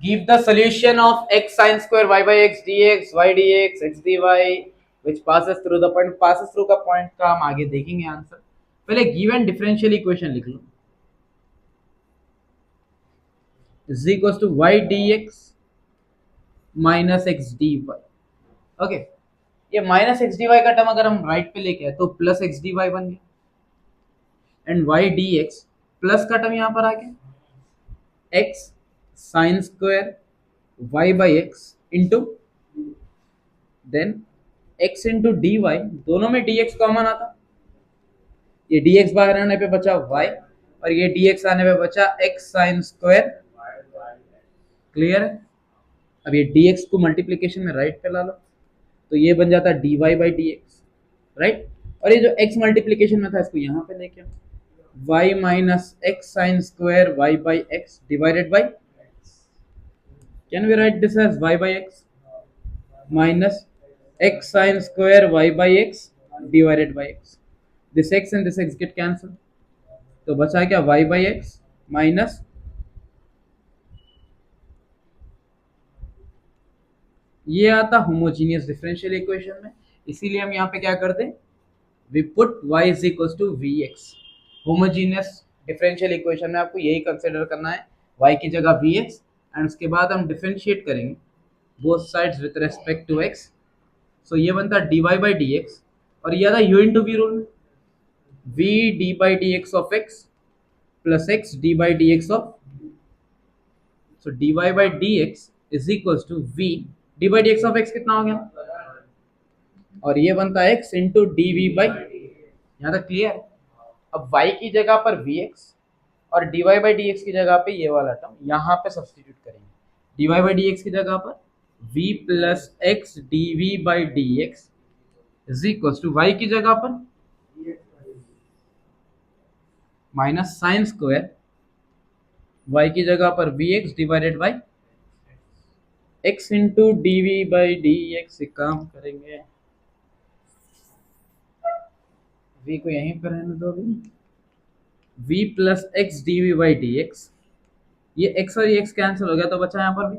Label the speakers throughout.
Speaker 1: Give the solution of x sin square y by x dx y dx x dy which passes through the point passes through का point का हम आगे देखेंगे answer. पहले given differential equation लिख लो. is equals to y dx minus x d y. Okay, ये minus x d y का टर्म अगर हम राइट पे लेके आए तो प्लस एक्स डी वाई बन गया. And y d x plus का टर्म यहाँ पर आ गया x sine square y by x into then x into d y. दोनों में dx कॉमन आता, ये dx बाहर आने पे बचा y और ये dx आने पे बचा x साइन स्क्वायर. क्लियर है? अब ये dx को मल्टीप्लीकेशन में राइट पे ला लो तो ये बन जाता dy बाई dx, राइट. और ये जो x मल्टीप्लीकेशन में था इसको यहाँ पे लेके y minus x sine square y by x divided by, can we write this as y by x minus x sin square y by x divided by x. This x and this x get cancelled. तो बचा क्या y by x minus ये आता homogeneous differential equation में. इसीलिए हम यहाँ पे क्या करते हैं, we put y is equal to we x. Homogeneous differential equation में आपको यही कंसिडर करना है, y की जगह वी एक्स एंड उसके बाद हम डिफरेंशिएट करेंगे both sides with respect to x. So ये बनता dy बाई डी एक्स और ये आता u इंटू वी रूल में v d by d x of x plus x d by d x of. So dy by d x is equal to v d by d x of x कितना हो गया और ये बनता है x into d v by. यहाँ तक clear. अब y की जगह पर vx और dy बाई डी एक्स की जगह पे ये वाला टर्म यहाँ पे सब्सटीट्यूट करेंगे. dy बाई डी एक्स की जगह पर v plus x d v by d x is equal to y की जगह पर माइनस साइन स्क्वायर वाई की जगह पर v x divided by x into d v by d x. काम करेंगे v को यहीं पर रहने दो अभी. v plus x d v by d x, ये x और ये x कैंसिल हो गया तो बचा यहाँ पर भी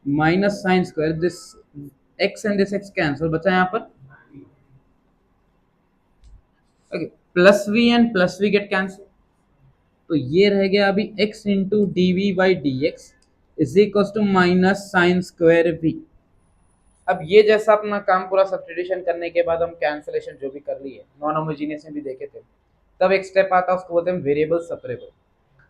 Speaker 1: minus sine square this x and this x cancel, बचा यहाँ पर okay plus v and plus v get cancel. तो ये रह गया अभी x into d v by d x is equal to minus sine square v. अब ये जैसा अपना काम पूरा सब्स्टिट्यूशन करने के बाद हम कैंसिलेशन जो भी कर लिए नॉन होमोजीनियस में भी देखे थे, तब एक स्टेप आता है उसको बोलते हैं वेरिएबल सेपरेबल.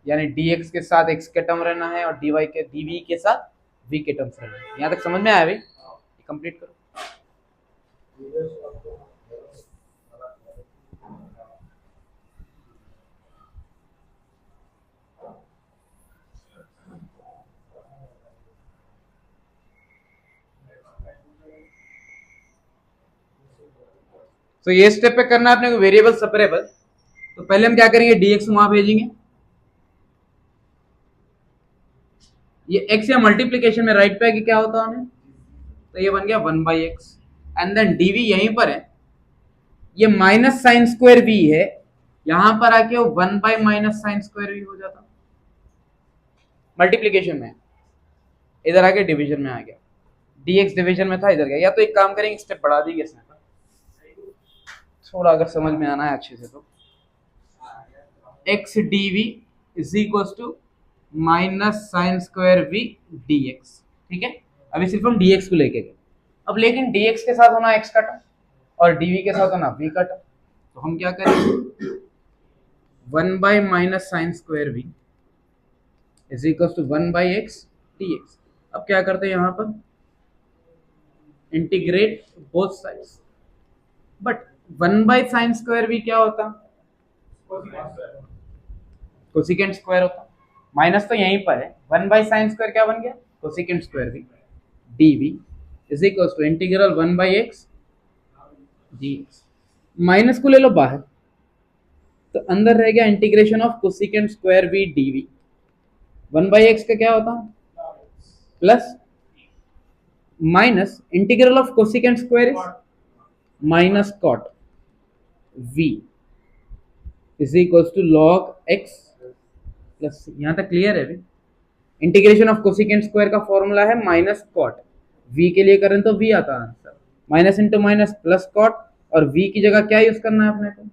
Speaker 1: यानी dx के साथ x के टर्म रहना है और dy के dv के साथ v के टर्म्स रहना है. यहाँ तक समझ में आया भाई? कंप्लीट करो. तो ये स्टेप पे करना है अपने को वेरिएबल सेपरेबल. तो पहले हम क्या करेंगे, dx वहां भेजेंगे, ये x या मल्टीप्लीकेशन में राइट पे आके क्या होता है, तो ये बन गया 1 by x and then dv यहीं पर है, ये माइनस साइन स्क्वायर v है, यहां पर आके वो 1 by minus sine square v हो जाता मल्टीप्लीकेशन में. इधर आके डिवीजन में आ गया, dx डिवीजन में था इधर गया. या तो एक काम करेंगे स्टेप बढ़ा देंगे इसमें थोड़ा, अगर समझ में आना है अच्छे से तो x dv is equal to minus sine square v dx. ठीक है, अभी सिर्फ हम dx को लेके गए. अब लेकिन dx के साथ होना x का टर्म और dv के साथ होना v का टर्म. तो हम क्या करेंगे, 1 by minus sine square v is equal to 1 by x dx. अब क्या करते हैं यहाँ पर, integrate both sides. But 1 by sine square v क्या होता, कोसिकेंट स्क्वायर होता. माइनस तो यहीं पर है, 1 बाई साइन स्क्वायर क्या बन गया, cosecant square v dv is equal to integral 1 by x dx. Minus को ले लो बाहर तो अंदर रह गया integration of cosecant square v dv. 1 by x का क्या होता, plus minus integral of cosecant square is minus cot v is equal to log x plus. यहां तक क्लियर है अभी? इंटीग्रेशन ऑफ कोसिकेंट स्क्वायर का फॉर्मूला है माइनस कॉट, v के लिए करें तो v आता है answer, minus into minus plus cot, और v की जगह क्या यूज करना है अपने को,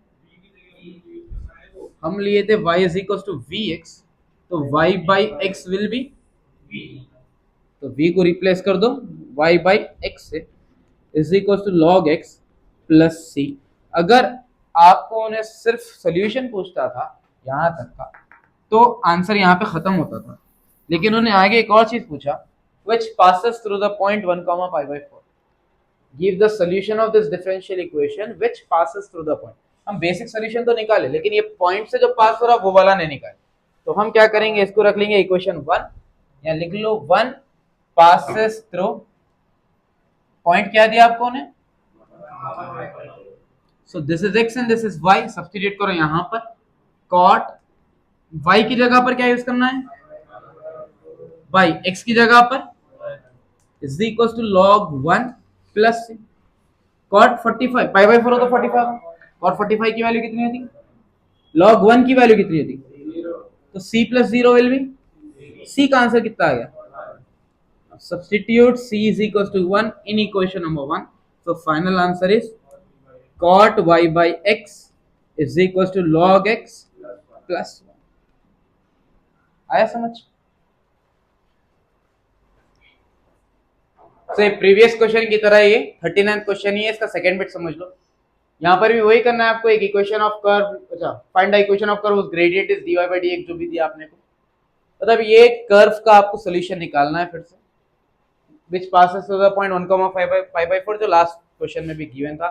Speaker 1: हम लिए थे y is equal to we X, तो y by X will be, तो v को रिप्लेस कर दो y बाई एक्स से, is equal to log X plus C. अगर आपको उन्हें सिर्फ सोल्यूशन पूछता था यहाँ तक का तो आंसर यहाँ पे खत्म होता था, लेकिन उन्हें आगे एक और चीज पूछा, which passes through the point 1 comma pi by 4, give the solution of this differential equation which passes through the point। हम बेसिक सोल्यूशन तो निकाले, लेकिन ये पॉइंट से जो पास हो रहा वो वाला नहीं निकाले, तो हम क्या करेंगे, इसको रख लेंगे इक्वेशन 1, या लिख लो 1 passes through, पॉइंट क्या दिया आपको ने, so this is x and this is y, substitute करो यहाँ पर, cot y की जगह पर क्या यूज करना है, y x की जगह पर is equal to log 1 plus cot 45 pi by 4 हो तो 45, और 45 की वैल्यू कितनी होती, log 1 की वैल्यू कितनी होती, तो c plus 0 will be, c का आंसर कितना आ गया, substitute c is equals to 1 in equation number 1, so final answer is cot y by x is equals to log x plus 1। आया समझ, तो ये प्रीवियस क्वेश्चन की तरह ये 39th क्वेश्चन ही है, इसका सेकंड बिट समझ लो, यहाँ पर भी वही करना है आपको, एक इक्वेशन ऑफ कर्व, अच्छा find the equation of curve gradient is dy by dx, जो भी दिया आपने को, मतलब ये कर्व का आपको सोल्यूशन निकालना है फिर से, which passes through the point 1 comma pi by 4, जो लास्ट क्वेश्चन में भी गिवन था।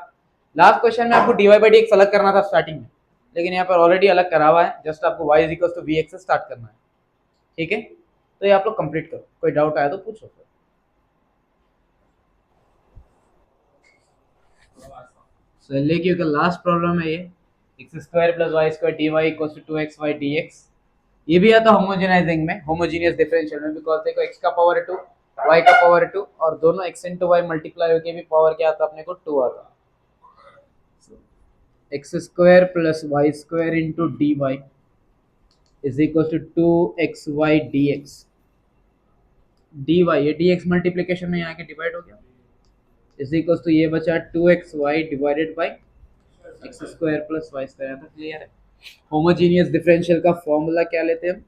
Speaker 1: लास्ट क्वेश्चन में आपको dy by dx अलग करना था स्टार्टिंग में, लेकिन यहाँ पर ऑलरेडी अलग करा हुआ है, जस्ट आपको y is equals to vx से स्टार्ट करना है, ठीक है, तो ये आप लोग कंप्लीट करो, कोई डाउट आया तो पूछो। सो लेकिन का लास्ट प्रॉब्लम है ये, x square plus y square d y equal to 2xy dx, ये भी आता होमोजेनाइजिंग में, होमोजीनियस डिफरेंशियल में, बिकॉज देखो x का पावर 2 y का पावर 2 और दोनों x into y मल्टीप्लाई होके भी पावर क्या आता अपने को 2 आता, x square plus y square into d y is equal to 2xy dx, dy ये dx मल्टीप्लिकेशन में यहाँ के डिवाइड हो गया, इज इक्वल टू ये बचा 2xy divided by x square plus y square. यहाँ तक क्लियर है, होमोजीनियस डिफरेंशियल का फॉर्मूला क्या लेते हैं हम,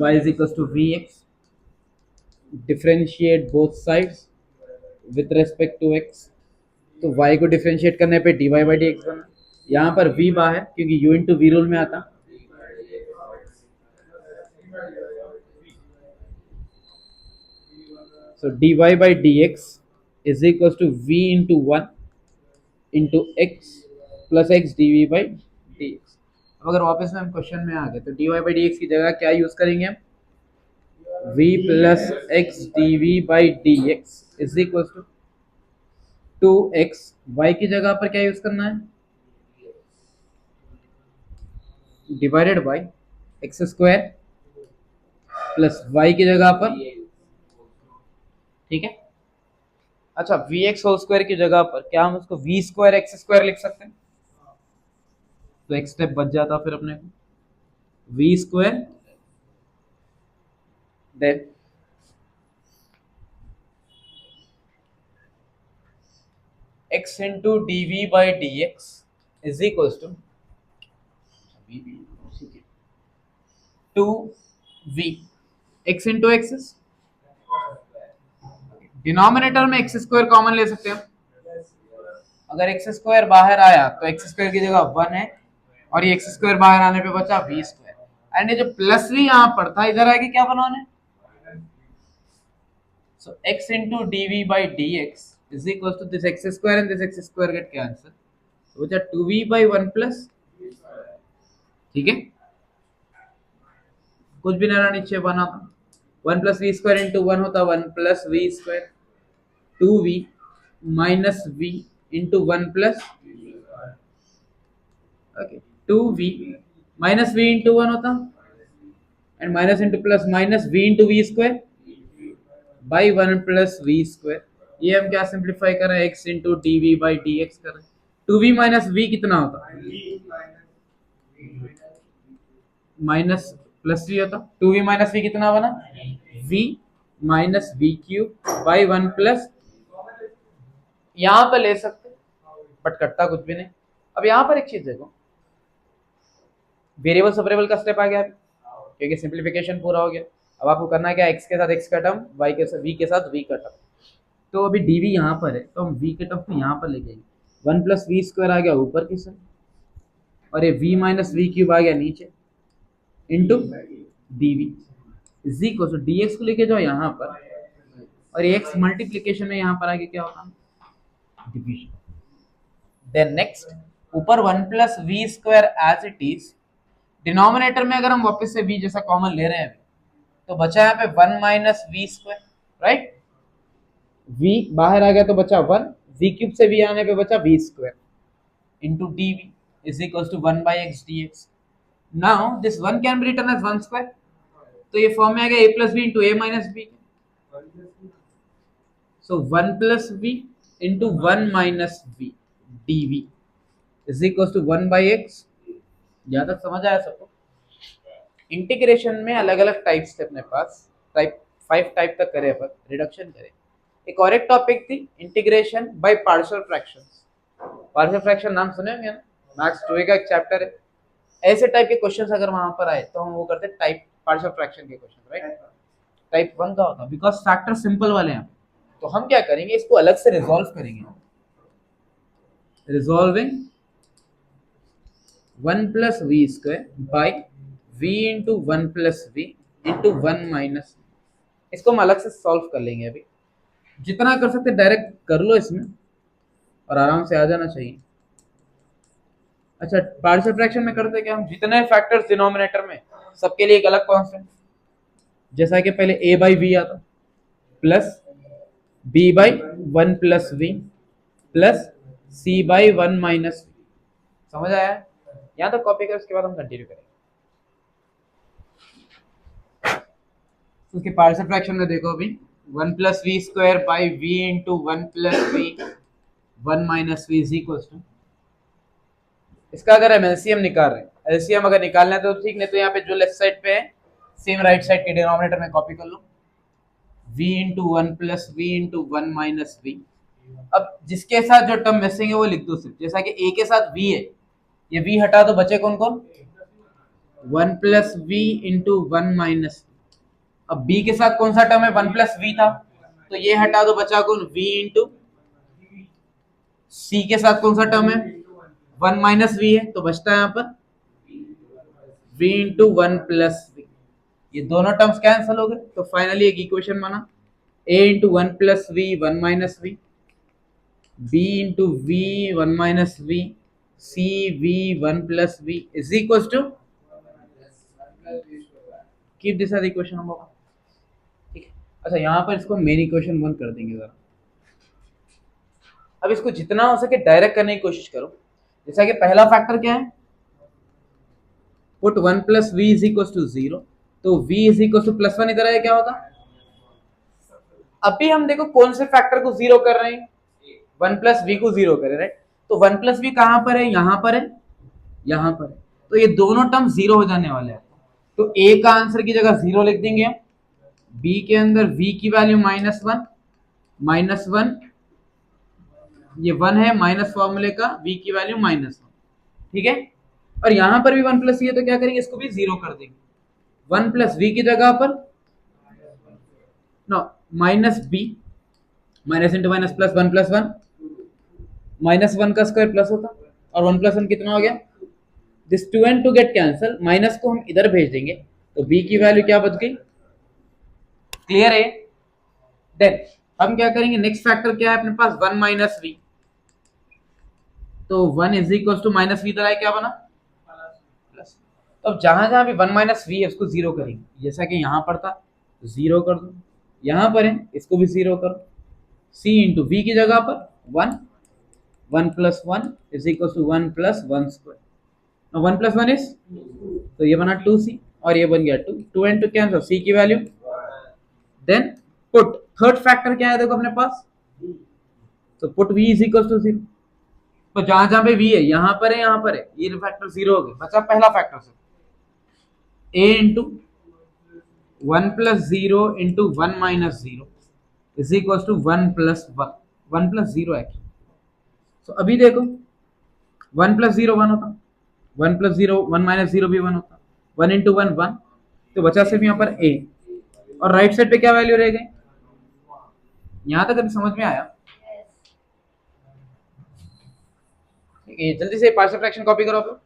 Speaker 1: y is equals to vx, differentiate both sides with respect to x, तो y को डिफरेंशिएट करने पे dy by dx बना, यहाँ पर v बाहर क्योंकि u into v रूल में आता, so dy by dx is equals to v into 1 into x plus x dv by dx। अब अगर वापस में हम क्वेश्चन में आ गए तो dy by dx की जगह क्या यूज करेंगे हम, v plus x dv by dx is equals to 2x, y की जगह पर क्या यूज करना है, divided by x square plus y की जगह पर, ठीक है, अच्छा vx होल स्क्वायर की जगह पर क्या हम उसको v स्क्वायर एक्स स्क्वायर लिख सकते हैं, तो एक स्टेप बच जाता फिर अपने को, v square then x into dv by dx is equals to 2v, x into x is, denominator में एक्स स्क्वायर कॉमन ले सकते हैं, अगर एक्स स्क्वायर बाहर आया तो एक्स स्क्वायर की जगह 1 है, और ये एक्स स्क्वायर बाहर आने पे बचा v स्क्वायर, एंड ये जो प्लस v यहाँ पर था इधर आके क्या बनाना है, सो x into dv by dx is equals to this x square and this x square get cancel, तो बचा 2v by 1 plus, ठीक है, कुछ भी ना नीचे बना था 1 plus v square into 1 होता 1 plus v square, 2v minus v into 1 plus, okay 2v minus v into 1 होता, and minus into plus minus v into v square by 1 plus v square, ये हम क्या सिंप्लीफाई कर रहे हैं, x into dv by dx कर रहे हैं, 2v minus v कितना होता, माइनस प्लस वी होता, 2v माइनस वी कितना बना, v minus v cube by 1 plus, यहां पर ले सकते बट कटता कुछ भी नहीं। अब यहां पर एक चीज देखो, वेरिएबल सेपरेबल का स्टेप आ गया क्योंकि सिंप्लीफिकेशन पूरा हो गया। अब आपको करना है क्या, x के साथ x का टर्म, y के साथ v के साथ v का टर्म। तो अभी dv यहाँ पर है तो हम v के टर्म को यहाँ पर ले जाएंगे, 1 प्लस वी स्क्वायर आ गया ऊपर की साइड और ये v माइनस वी क्यूब आ गया नीचे into dv is equal to dx को लेके जाओ यहाँ पर और ये x मल्टीप्लीकेशन में यहाँ पर आगे क्या होगा, डिवीजन। देन नेक्स्ट ऊपर 1 plus v square as it is, denominator में अगर हम वापस से v जैसा कॉमन ले रहे हैं तो बचा यहाँ पे 1 minus v square, right, v बाहर आ गया तो बचा 1, v क्यूब से v आने पे बचा v square into dv is equal to 1 by x d x. Now this 1 can be written as 1 square, तो ये फॉर्म में आ गया a plus b into a minus b, so 1 plus b into 1 minus b dv is equal to 1 by x. यहाँ तक समझ आया सबको? इंटीग्रेशन में अलग अलग टाइप्स थे अपने पास, टाइप 5 टाइप तक करे अपन, रिडक्शन करे। एक और एक टॉपिक थी integration by partial fractions. Partial fraction नाम सुने होंगे ना, मैथ्स 2 का एक चैप्टर है। ऐसे टाइप के क्वेश्चंस अगर वहां पर आए तो हम वो करते टाइप पार्शियल फ्रैक्शन के क्वेश्चन, राइट। टाइप 1 का होता बिकॉज फैक्टर सिंपल वाले हैं, तो हम क्या करेंगे, इसको अलग से रिजॉल्व करेंगे। Resolving 1 plus v square by v into 1 plus v into 1 minus, इसको हम अलग से सॉल्व कर लेंगे। अभी जितना कर सकते डायरेक्ट कर लो इसमें और आराम से आ जाना चाहिए। अच्छा, पार्शियल फ्रैक्शन में करते क्या हम, जितने फैक्टर्स डिनोमिनेटर में सबके लिए एक अलग कांस्टेंट, जैसा कि पहले a बाई वी आता plus b by 1 plus v plus c by 1 minus v. समझ आया? यहाँ तक कॉपी कर, उसके बाद हम कंटिन्यू करेंगे। उसके पार्शियल फ्रैक्शन में देखो अभी 1 plus v square by v into 1 plus v 1 minus v is equal to, इसका अगर हम एलसीएम निकाल रहे हैं, एलसीएम अगर निकालना है तो ठीक, नहीं तो यहाँ पे जो लेफ्ट साइड पे है सेम राइट साइड के डिनोमिनेटर में कॉपी कर लो, v into 1 plus v into 1 minus v. अब जिसके साथ जो टर्म मिसिंग है वो लिख दो सिर्फ, जैसा कि a के साथ v है, ये v हटा दो, बचे कौन कौन, 1 प्लस वी इंटू 1 माइनस। अब b के साथ कौन सा टर्म है, 1 प्लस वी था, तो ये हटा दो, बचा कौन, v इंटू, c के साथ कौन सा टर्म है, 1 माइनस वी है, तो बचता है यहाँ पर v इंटू 1 प्लस वी। ये दोनों टर्म्स कैंसिल हो गए, तो फाइनली एक इक्वेशन बना, a into 1 plus v 1 minus v, b into v 1 minus v, c v 1 plus v is equal to, keep this as equation number 1। ठीक है, अच्छा यहाँ पर इसको मेन इक्वेशन 1 कर देंगे जरा। अब इसको जितना हो सके डायरेक्ट करने की कोशिश करो। जैसा कि पहला फैक्टर क्या है, put 1 plus v is equal to 0, तो v is equal to plus 1 इधर आया, क्या होगा। अभी हम देखो कौन से फैक्टर को 0 कर रहे हैं, 1 प्लस वी को 0 करें, राइट। तो 1 प्लस वी कहां पर है, यहां पर है, यहां पर है, तो ये दोनों टर्म 0 हो जाने वाले हैं। तो a का आंसर की जगह 0 लिख देंगे हम, b के अंदर v की वैल्यू माइनस वन, ये 1 है माइनस फॉर्मूले का, v की वैल्यू -1, ठीक है। और यहां पर भी 1 प्लस है तो क्या करेंगे, इसको भी 0 कर देंगे, 1 प्लस वी की जगह पर नो minus b, minus into minus plus 1 plus 1, minus 1 का स्क्वायर प्लस होता, और 1 प्लस 1 कितना हो गया, this 2 and 2 get cancel, minus को हम इधर भेज देंगे, तो b की वैल्यू क्या बच गई, क्लियर है। देन हम क्या करेंगे, नेक्स्ट फैक्टर क्या है अपने पास, 1 माइनस वी, तो 1 is equal to minus v, इधर आए क्या बना प्लस। तो अब जहां जहां भी 1 माइनस वी है उसको 0 करेंगे, जैसा कि यहां पर था 0 कर दो, यहां पर है इसको भी 0 करो, c इंटू वी की जगह पर 1, 1 plus 1 is equal to 1 plus 1 square, 1 plus 1 is, तो ये बना 2c और ये बन गया 2, 2 and 2 कैंसिल, c की value. Then put third factor क्या है देखो अपने पास, तो put v is equal to 0, तो जहां जहां पे v है, यहां पर है, यहां पर है, ये फैक्टर 0 हो गए, बचा पहला फैक्टर से, a into 1 + 0 into 1 - 0 is equal to 1 + 1, 1 + 0 actually. तो अभी देखो 1 + 0 1 होता, 1 + 0 1 - 0 भी 1 होता, 1 इंटू 1 1, तो बचा सिर्फ यहाँ पर a, और राइट साइड पे क्या वैल्यू रह गई? यहां तक अभी समझ में आया? ठीक है, जल्दी से पार्शियल फ्रैक्शन कॉपी करो आप लोग।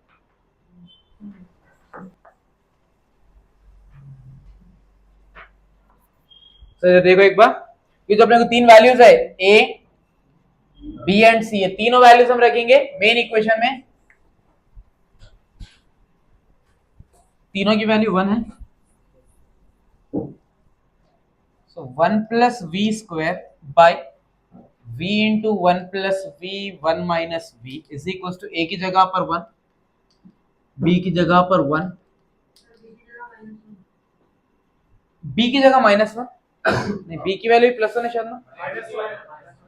Speaker 1: तो देखो एक बार, ये जो अपने को तीन वैल्यूज है a b एंड c, ये तीनों वैल्यूज हम रखेंगे मेन इक्वेशन में, तीनों की वैल्यू 1 है। So 1 + v² by v into 1 + v 1 - v is equal to a की जगह पर 1, b की जगह पर 1, b की जगह -1, नहीं b की वैल्यू +1 है शायद ना,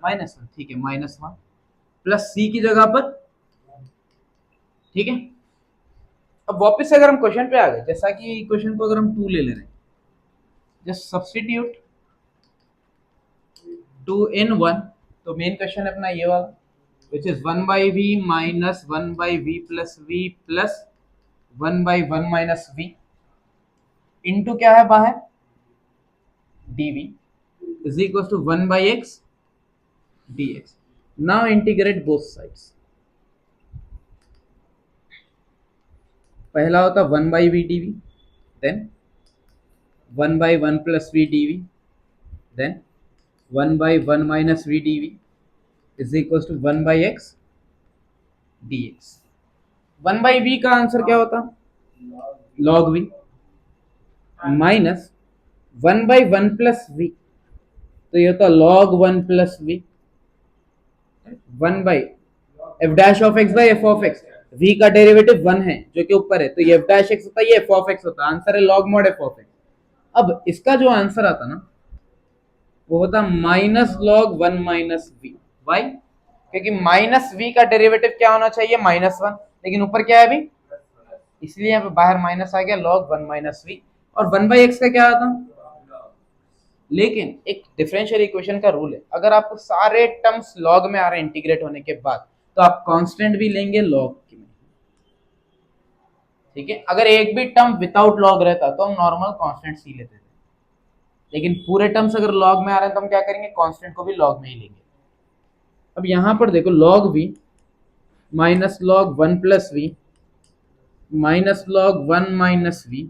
Speaker 1: -1, ठीक है, -1 प्लस c की जगह पर, ठीक है। अब वापस से अगर हम क्वेश्चन पे आ गए, जैसा कि क्वेश्चन को अगर हम 2 ले रहे हैं, जस्ट सब्स्टिट्यूट 2 in 1, तो मेन क्वेश्चन अपना ये वाला, which is 1/v minus 1/v plus v plus 1/1 minus v into क्या है बाहर dv is equals to 1/x dx। now integrate both sides। पहला होता 1/v dv, then 1/1 plus v dv, then 1/1 minus v dv is equals to 1/x dx। 1/v का answer क्या होता? log v minus 1/1 plus v, तो ये होता log 1 plus v, 1 by F dash of x by F of x, v का derivative 1 है जो कि ऊपर है, तो ये एफ डैश एक्स होता है, ये एफ ऑफ एक्स होता है, आंसर है log mod F of x. अब इसका जो आंसर आता ना वो होता -log 1 माइनस वी। वाई? क्योंकि माइनस वी का डेरिवेटिव क्या होना चाहिए? -1, लेकिन ऊपर क्या है अभी, इसलिए यहाँ पे बाहर माइनस आ गया, log 1 माइनस वी। और 1/x का क्या आता? लेकिन एक डिफरेंशियल इक्वेशन का रूल है, अगर आपको सारे टर्म्स लॉग में आ रहे हैं इंटीग्रेट होने के बाद, तो आप कांस्टेंट भी लेंगे लॉग की में, ठीक है। अगर एक भी टर्म विदाउट लॉग रहता तो हम नॉर्मल कांस्टेंट ही लेते थे, लेकिन पूरे टर्म्स अगर लॉग में आ रहे हैं तो हम क्या करेंगे? कांस्टेंट को भी लॉग में ही लेंगे। अब यहां पर देखो log v minus log 1 plus v minus log 1 minus v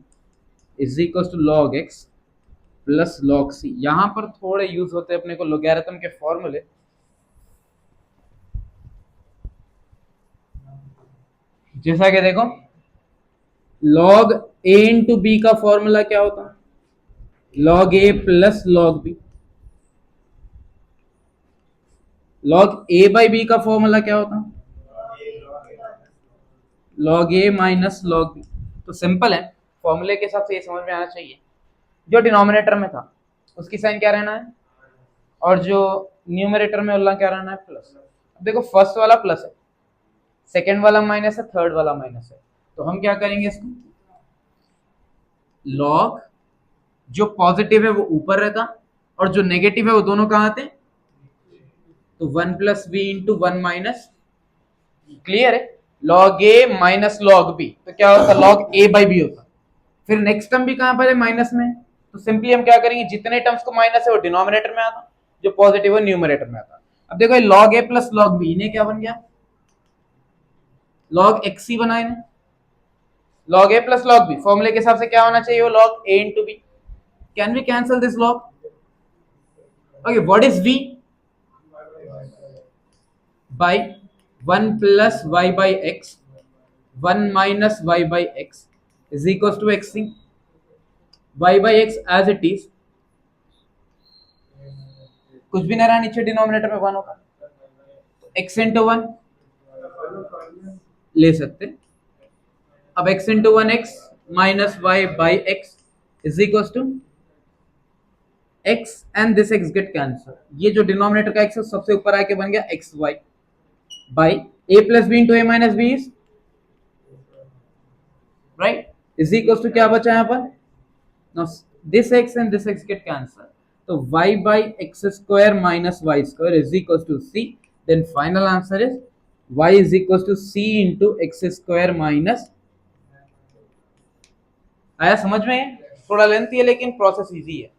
Speaker 1: is equal to log x plus log c। यहां पर थोड़े यूज होते हैं अपने को लोगैरिथम के फॉर्मूले, जैसा कि देखो log a इंटू बी का फॉर्मूला क्या होता है? log a plus log b। log a by b का फॉर्मूला क्या होता है? log a minus log b। तो सिंपल है, फॉर्मूले के हिसाब से ये समझ में आना चाहिए, जो डिनोमिनेटर में था उसकी साइन क्या रहना है, और जो न्यूमरेटर में वाला क्या रहना है? प्लस। अब देखो फर्स्ट वाला प्लस है, सेकंड वाला माइनस है, थर्ड वाला माइनस है, तो हम क्या करेंगे इसको? लॉग जो पॉजिटिव है वो ऊपर रहता और जो नेगेटिव है वो दोनों कहाँ आते? तो 1 plus v into 1 minus, clear है, log a minus log b, तो क्या होता? log a बाई बी होता। फिर नेक्स्ट टर्म भी कहां पर है? माइनस में, तो सिंपली हम क्या करेंगे? जितने टर्म्स को माइनस है वो डिनोमिनेटर में आता, जो पॉजिटिव है न्यूमरेटर में आता। अब देखो log a plus log b, इन्हें क्या बन गया? log xc बना इन्हें, log a plus log b, फॉर्मूले के हिसाब से क्या होना चाहिए? वो log a into b. Can we cancel this log? Okay, what is v? By 1 plus y by x 1 minus y by x is equals to xc, y by x as it is, कुछ भी नहीं रहा नीचे, denominator में 1 होगा, x into 1 ले सकते। अब x into 1 x minus y by x is equal to x and this x get cancel, ये जो डिनोमिनेटर का x है सबसे ऊपर आके बन गया xy by a plus b into a minus b is right. Is equal to क्या बचा यहाँ पर? Now this x and this x get cancelled. So y by x square minus y square is equals to c. Then final answer is y is equals to c into x square minus. आया समझ में? थोड़ा lengthy है लेकिन process easy है.